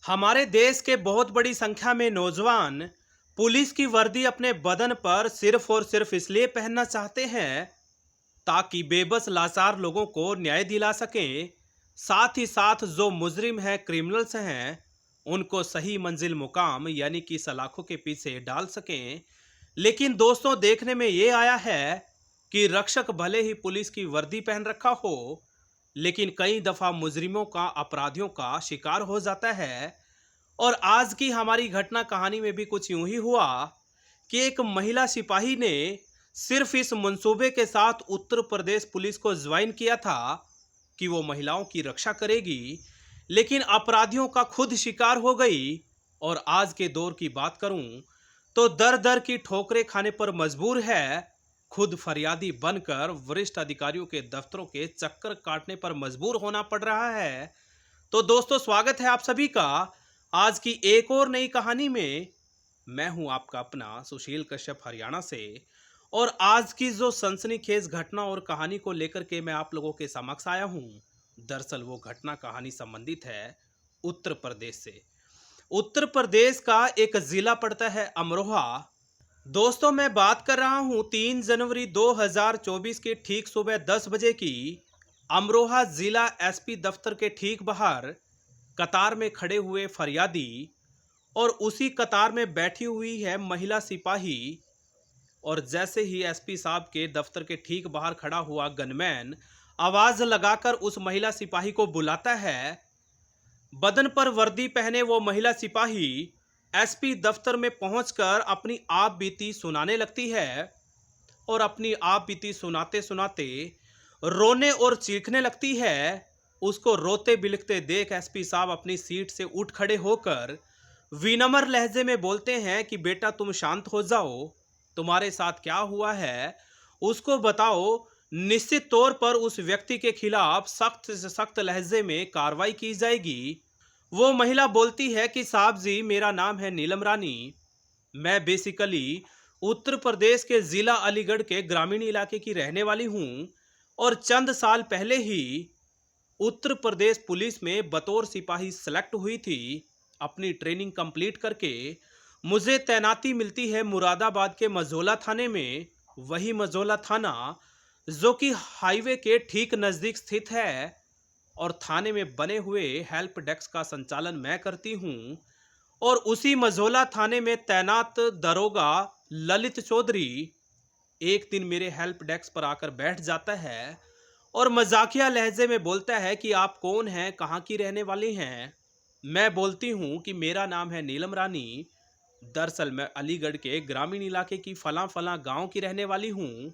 हमारे देश के बहुत बड़ी संख्या में नौजवान पुलिस की वर्दी अपने बदन पर सिर्फ और सिर्फ इसलिए पहनना चाहते हैं ताकि बेबस लाचार लोगों को न्याय दिला सकें। साथ ही साथ जो मुजरिम हैं, क्रिमिनल्स हैं, उनको सही मंजिल मुकाम यानी कि सलाखों के पीछे डाल सकें। लेकिन दोस्तों, देखने में ये आया है कि रक्षक भले ही पुलिस की वर्दी पहन रखा हो, लेकिन कई दफा मुजरिमों का, अपराधियों का शिकार हो जाता है। और आज की हमारी घटना कहानी में भी कुछ यूं ही हुआ कि एक महिला सिपाही ने सिर्फ इस मंसूबे के साथ उत्तर प्रदेश पुलिस को ज्वाइन किया था कि वो महिलाओं की रक्षा करेगी, लेकिन अपराधियों का खुद शिकार हो गई। और आज के दौर की बात करूं तो दर दर की ठोकरें खाने पर मजबूर है, खुद फरियादी बनकर वरिष्ठ अधिकारियों के दफ्तरों के चक्कर काटने पर मजबूर होना पड़ रहा है। तो दोस्तों, स्वागत है आप सभी का आज की एक और नई कहानी में। मैं हूं आपका अपना सुशील कश्यप, हरियाणा से। और आज की जो सनसनीखेज घटना और कहानी को लेकर के मैं आप लोगों के समक्ष आया हूं, दरअसल वो घटना कहानी संबंधित है उत्तर प्रदेश से। उत्तर प्रदेश का एक जिला पड़ता है अमरोहा। दोस्तों, मैं बात कर रहा हूं 3 जनवरी 2024 के ठीक सुबह 10 बजे की। अमरोहा जिला एसपी दफ्तर के ठीक बाहर कतार में खड़े हुए फरियादी और उसी कतार में बैठी हुई है महिला सिपाही। और जैसे ही एसपी साहब के दफ्तर के ठीक बाहर खड़ा हुआ गनमैन आवाज लगाकर उस महिला सिपाही को बुलाता है, बदन पर वर्दी पहने वो महिला सिपाही एसपी दफ्तर में पहुंचकर अपनी आप बीती सुनाने लगती है। और अपनी आप बीती सुनाते सुनाते रोने और चीखने लगती है। उसको रोते बिलखते देख एसपी साहब अपनी सीट से उठ खड़े होकर विनम्र लहजे में बोलते हैं कि बेटा, तुम शांत हो जाओ, तुम्हारे साथ क्या हुआ है उसको बताओ। निश्चित तौर पर उस व्यक्ति के खिलाफ सख्त से सख्त लहजे में कार्रवाई की जाएगी। वो महिला बोलती है कि साहब जी, मेरा नाम है नीलम रानी। मैं बेसिकली उत्तर प्रदेश के जिला अलीगढ़ के ग्रामीण इलाके की रहने वाली हूं और चंद साल पहले ही उत्तर प्रदेश पुलिस में बतौर सिपाही सेलेक्ट हुई थी। अपनी ट्रेनिंग कंप्लीट करके मुझे तैनाती मिलती है मुरादाबाद के मझौला थाने में। वही मझौला थाना जो कि हाईवे के ठीक नज़दीक स्थित है। और थाने में बने हुए हेल्प डेस्क का संचालन मैं करती हूं। और उसी मझौला थाने में तैनात दरोगा ललित चौधरी एक दिन मेरे हेल्प डेस्क पर आकर बैठ जाता है और मजाकिया लहजे में बोलता है कि आप कौन हैं, कहाँ की रहने वाली हैं। मैं बोलती हूँ कि मेरा नाम है नीलम रानी। दरअसल मैं अलीगढ़ के ग्रामीण इलाके की फलां फलां गांव की रहने वाली हूँ।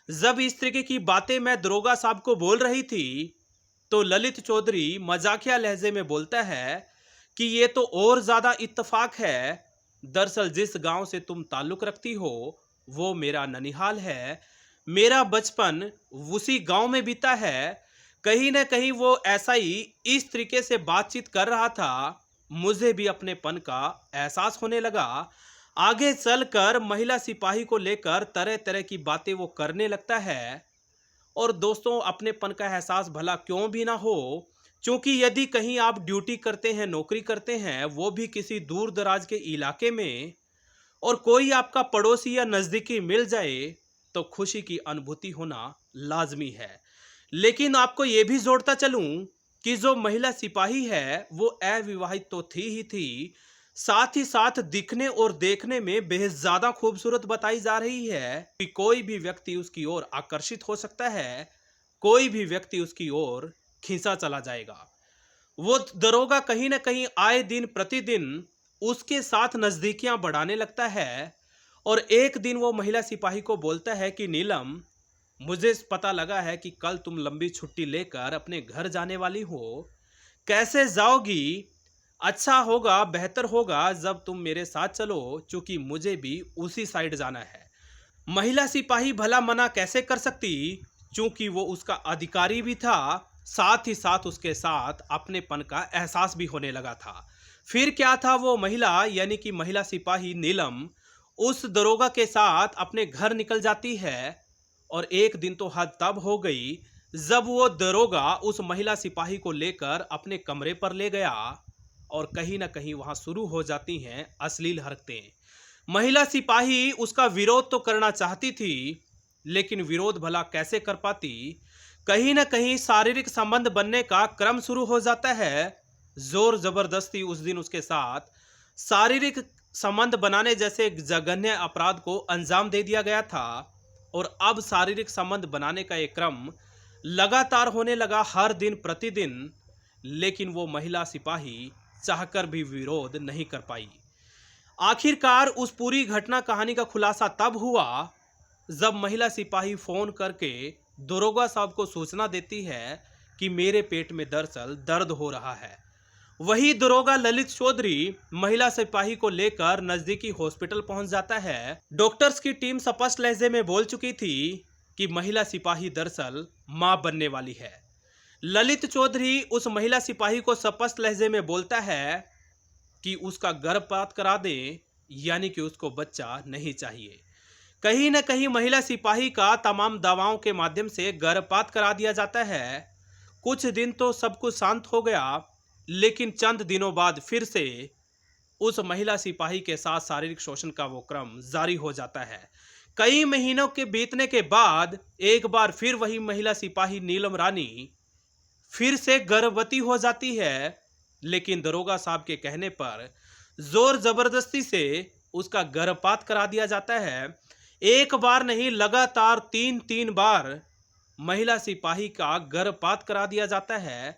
जब इस तरीके की बातें मैं दरोगा साहब को बोल रही थी तो ललित चौधरी मजाकिया लहजे में बोलता है कि ये तो और ज्यादा इत्तेफाक है। दरअसल जिस गांव से तुम ताल्लुक रखती हो वो मेरा ननिहाल है। मेरा बचपन उसी गांव में बीता है। कहीं ना कहीं वो ऐसा ही इस तरीके से बातचीत कर रहा था। मुझे भी अपनेपन का एहसास होने लगा। आगे चलकर महिला सिपाही को लेकर तरह तरह की बातें वो करने लगता है। और दोस्तों, अपनेपन का एहसास भला क्यों भी ना हो, क्योंकि यदि कहीं आप ड्यूटी करते हैं, नौकरी करते हैं, वो भी किसी दूर दराज के इलाके में, और कोई आपका पड़ोसी या नज़दीकी मिल जाए तो खुशी की अनुभूति होना लाजमी है। लेकिन आपको ये भी जोड़ता चलूं कि जो महिला सिपाही है वो अविवाहित तो थी ही थी, साथ ही साथ दिखने और देखने में बेहद ज्यादा खूबसूरत बताई जा रही है कि कोई भी व्यक्ति उसकी ओर आकर्षित हो सकता है, कोई भी व्यक्ति उसकी ओर खींचा चला जाएगा। वो दरोगा कहीं ना कहीं आए दिन प्रतिदिन उसके साथ नजदीकियां बढ़ाने लगता है। और एक दिन वो महिला सिपाही को बोलता है कि नीलम, मुझे पता लगा है कि कल तुम लंबी छुट्टी लेकर अपने घर जाने वाली हो। कैसे जाओगी? अच्छा होगा, बेहतर होगा जब तुम मेरे साथ चलो, क्योंकि मुझे भी उसी साइड जाना है। महिला सिपाही भला मना कैसे कर सकती, क्योंकि वो उसका अधिकारी भी था, साथ ही साथ उसके साथ अपनेपन का एहसास भी होने लगा था। फिर क्या था, वो महिला यानी कि महिला सिपाही नीलम उस दरोगा के साथ अपने घर निकल जाती है। और एक दिन तो हद तब हो गई जब वो दरोगा उस महिला सिपाही को लेकर अपने कमरे पर ले गया और कहीं ना कहीं वहां शुरू हो जाती हैं अश्लील हरकतें। महिला सिपाही उसका विरोध तो करना चाहती थी, लेकिन विरोध भला कैसे कर पाती। कहीं ना कहीं शारीरिक संबंध बनने का क्रम शुरू हो जाता है। जोर जबरदस्ती उस दिन उसके साथ शारीरिक संबंध बनाने जैसे जघन्य अपराध को अंजाम दे दिया गया था। और अब शारीरिक संबंध बनाने का एक क्रम लगातार होने लगा, हर दिन प्रतिदिन। लेकिन वो महिला सिपाही चाहकर भी विरोध नहीं कर पाई। आखिरकार उस पूरी घटना कहानी का खुलासा तब हुआ जब महिला सिपाही फोन करके दरोगा साहब को सूचना देती है कि मेरे पेट में दरअसल दर्द हो रहा है। वही दरोगा ललित चौधरी महिला सिपाही को लेकर नजदीकी हॉस्पिटल पहुंच जाता है। डॉक्टर्स की टीम स्पष्ट लहजे में बोल चुकी थी कि महिला सिपाही दरअसल मां बनने वाली है। ललित चौधरी उस महिला सिपाही को स्पष्ट लहजे में बोलता है कि उसका गर्भपात करा दें, यानी कि उसको बच्चा नहीं चाहिए। कहीं न कहीं महिला सिपाही का तमाम दवाओं के माध्यम से गर्भपात करा दिया जाता है। कुछ दिन तो सब कुछ शांत हो गया, लेकिन चंद दिनों बाद फिर से उस महिला सिपाही के साथ शारीरिक शोषण का वो क्रम जारी हो जाता है। कई महीनों के बीतने के बाद एक बार फिर वही महिला सिपाही नीलम रानी फिर से गर्भवती हो जाती है, लेकिन दरोगा साहब के कहने पर जोर जबरदस्ती से उसका गर्भपात करा दिया जाता है। एक बार नहीं, लगातार 3 बार महिला सिपाही का गर्भपात करा दिया जाता है।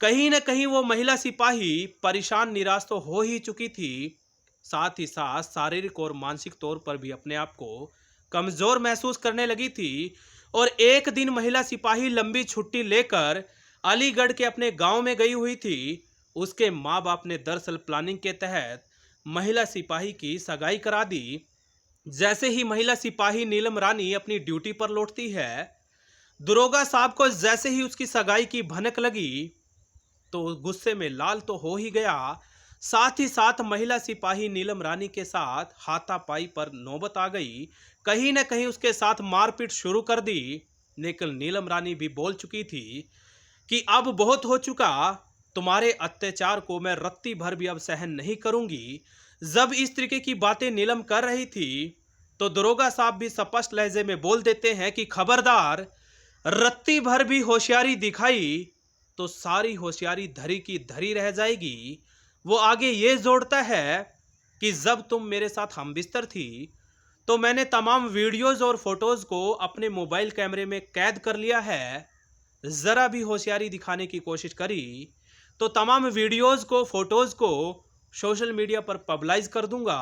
कहीं न कहीं वो महिला सिपाही परेशान निराश तो हो ही चुकी थी, साथ ही साथ शारीरिक और मानसिक तौर पर भी अपने आप को कमजोर महसूस करने लगी थी। और एक दिन महिला सिपाही लंबी छुट्टी लेकर अलीगढ़ के अपने गांव में गई हुई थी। उसके माँ बाप ने दरअसल प्लानिंग के तहत महिला सिपाही की सगाई करा दी। जैसे ही महिला सिपाही नीलम रानी अपनी ड्यूटी पर लौटती है, दरोगा साहब को जैसे ही उसकी सगाई की भनक लगी तो गुस्से में लाल तो हो ही गया। साथ ही साथ महिला सिपाही नीलम रानी के साथ हाथापाई पर नौबत आ गई। कहीं न कहीं उसके साथ मारपीट शुरू कर दी। लेकिन नीलम रानी भी बोल चुकी थी कि अब बहुत हो चुका, तुम्हारे अत्याचार को मैं रत्ती भर भी अब सहन नहीं करूंगी। जब इस तरीके की बातें नीलम कर रही थी तो दरोगा साहब भी स्पष्ट लहजे में बोल देते हैं कि खबरदार, रत्ती भर भी होशियारी दिखाई तो सारी होशियारी धरी की धरी रह जाएगी। वो आगे ये जोड़ता है कि जब तुम मेरे साथ हमबिस्तर थी तो मैंने तमाम वीडियोज और फोटोज को अपने मोबाइल कैमरे में कैद कर लिया है। जरा भी होशियारी दिखाने की कोशिश करी तो तमाम वीडियोज को, फोटोज को सोशल मीडिया पर पब्लिश कर दूंगा।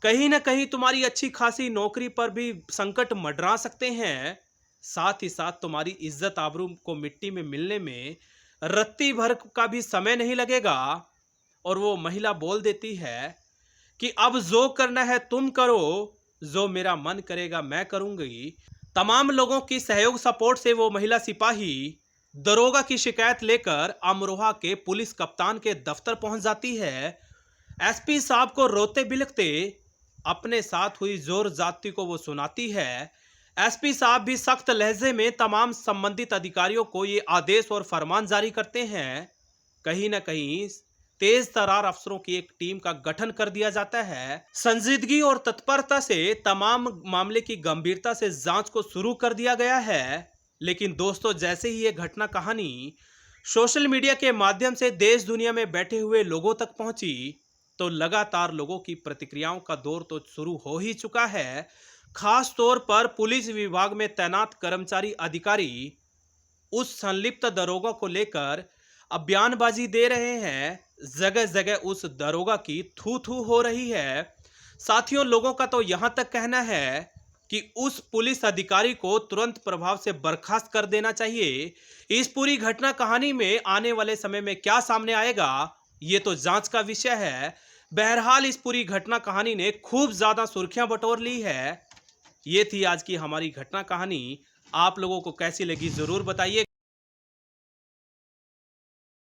कहीं ना कहीं तुम्हारी अच्छी खासी नौकरी पर भी संकट मंडरा सकते हैं। साथ ही साथ तुम्हारी इज्जत आबरू को मिट्टी में मिलने में रत्ती भर का भी समय नहीं लगेगा। और वो महिला बोल देती है कि अब जो करना है तुम करो, जो मेरा मन करेगा मैं करूंगी। तमाम लोगों की सहयोग सपोर्ट से वो महिला सिपाही दरोगा की शिकायत लेकर अमरोहा के पुलिस कप्तान के दफ्तर पहुंच जाती है। एसपी साहब को रोते बिलखते अपने साथ हुई जोर जाती को वो सुनाती है। एसपी साहब भी सख्त लहजे में तमाम संबंधित अधिकारियों को ये आदेश और फरमान जारी करते हैं। कहीं ना कहीं तेज तरार अफसरों की एक टीम का गठन कर दिया जाता है। संजीदगी और तत्परता से तमाम मामले की गंभीरता से जांच को शुरू कर दिया गया है। लेकिन दोस्तों, जैसे ही ये घटना कहानी सोशल मीडिया के माध्यम से देश दुनिया में बैठे हुए लोगों तक पहुंची तो लगातार लोगों की प्रतिक्रियाओं का दौर तो शुरू हो ही चुका है। खास तौर पर पुलिस विभाग में तैनात कर्मचारी अधिकारी उस संलिप्त दरोगा को लेकर बयानबाजी दे रहे हैं। जगह जगह उस दरोगा की थू थू हो रही है। साथियों, लोगों का तो यहां तक कहना है कि उस पुलिस अधिकारी को तुरंत प्रभाव से बर्खास्त कर देना चाहिए। इस पूरी घटना कहानी में आने वाले समय में क्या सामने आएगा, ये तो जांच का विषय है। बहरहाल इस पूरी घटना कहानी ने खूब ज्यादा सुर्खियां बटोर ली है। ये थी आज की हमारी घटना कहानी। आप लोगों को कैसी लगी जरूर बताइए।